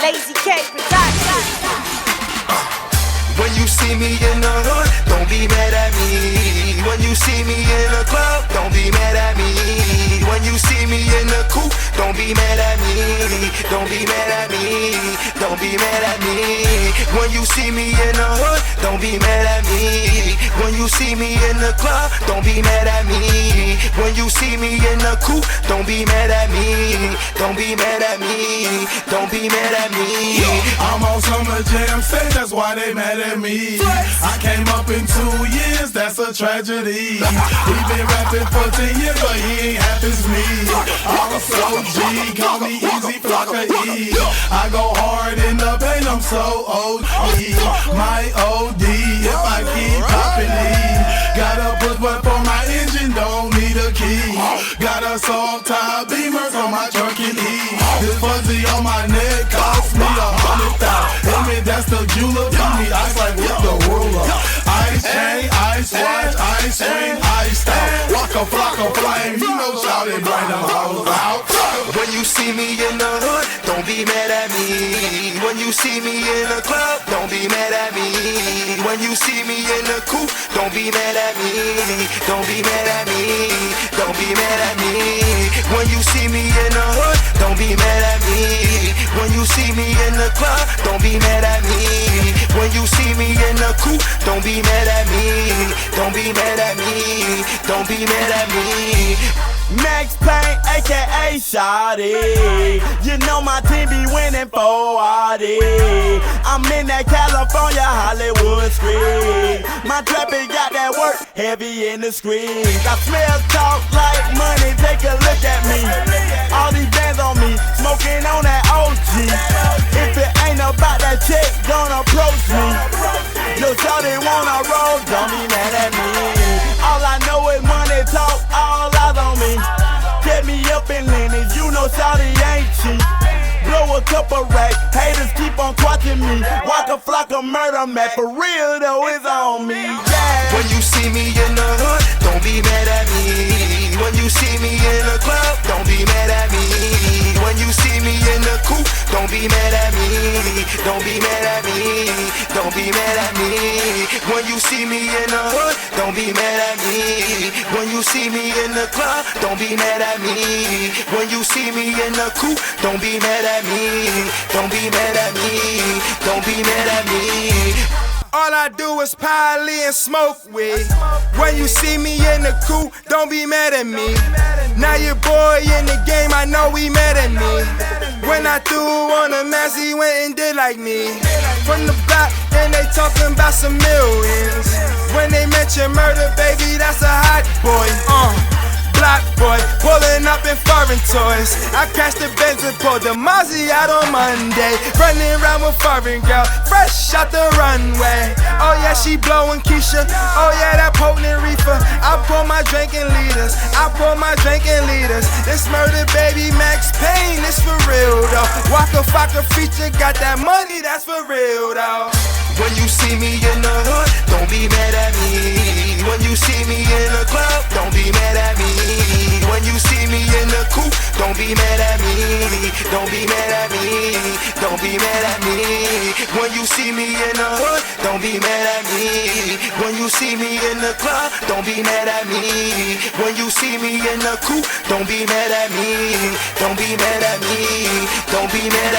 Lazy K Production. When you see me in the hood, don't be mad at me. When you see me in the club, don't be mad at me. When you see me in the coupe, don't be mad at me. Don't be mad at me. Don't be mad at me. When you see me in the hood, don't be mad at me. When you see me in the club, don't be mad at me. When you see me in the coupe, don't be mad at me. Don't be mad at me. Don't be mad at me. I'm on Summer Jam set, that's why they mad at me. I came up in 2 years, that's a tragedy. He been rapping for 10 years, but he ain't half as me. I'm so G, call me Easy Flocka E. I go hard in the paint, I'm so OG. My OD, if I keep popping E. Got a push button for my engine, don't need a key. Got a soft top Beamer on my truck and E. This fuzzy on my neck cost me $100,000. That's the jeweler, give me ice like with the ruler. Ice chain, ice watch, ice swing, ice out. Waka flocka flame, you know shawty bring them hoes out. When you see me in the hood, don't be mad at me. When you see me in the club, don't be mad at me. When you see me in the coupe, don't be mad at me. Don't be mad at me. Don't be mad at me. When you see me in the hood, don't be mad at me. When you see me in the club, don't be mad at me. When you see me in the coupe, don't be mad at me. Don't be mad at me. Don't be mad at me. Max Payne, aka Shawty. You know my team be winning 4-RD. I'm in that California Hollywood street. My trappy got that work heavy in the streets. I smell talk like money, take a look at me. All these bands on me, smoking on that OG. If it ain't about that check, don't approach me. Yo, Shawty wanna roll, don't be mad at me. All I know is money talk, all eyes on me. Get me up in Lennox, you know Shawty ain't cheap. Blow a couple racks, haters keep on watching me. Waka Flocka murder man, for real though, it's on me, yeah. When you see me in the hood, don't be mad at me. When you see me in the club, don't be mad at me. When you see me in the coupe, don't be mad at me. Don't be mad at me. Don't be mad at me. When you see me in the hood, don't be mad at me. When you see me in the club, don't be mad at me. When you see me in the coupe, don't be mad at me. Don't be mad at me. Don't be mad at me. All I do is poly and smoke weed. When you see me in the coupe, don't be mad at me. Now your boy in the game, I know he mad at me. When I threw on a mask, he went and did like me. From the block, and they talking about some millions. When they mention murder, baby, that's a hot boy. Block boy, pulling up in foreign toys. I crashed the Benz and pulled the Mozzie out on Monday. Running around with foreign girl, fresh out the runway. Oh yeah, she blowing Keisha. Oh yeah, that potent reefer. I pour my drinking liters. I pour my drinking liters. This murder baby Max Payne, it's for real though. Waka Flocka feature, got that money, that's for real though. When you see me in the hood, don't be mad at me. When you see me in the club, don't be mad at me. When you see me in the coupe, don't be mad at me. Don't be mad at me. Don't be mad at me. When you see me in the hood, don't be mad at me. When you see me in the club, don't be mad at me. When you see me in the coupe, don't be mad at me. Don't be mad at me. Don't be mad at me.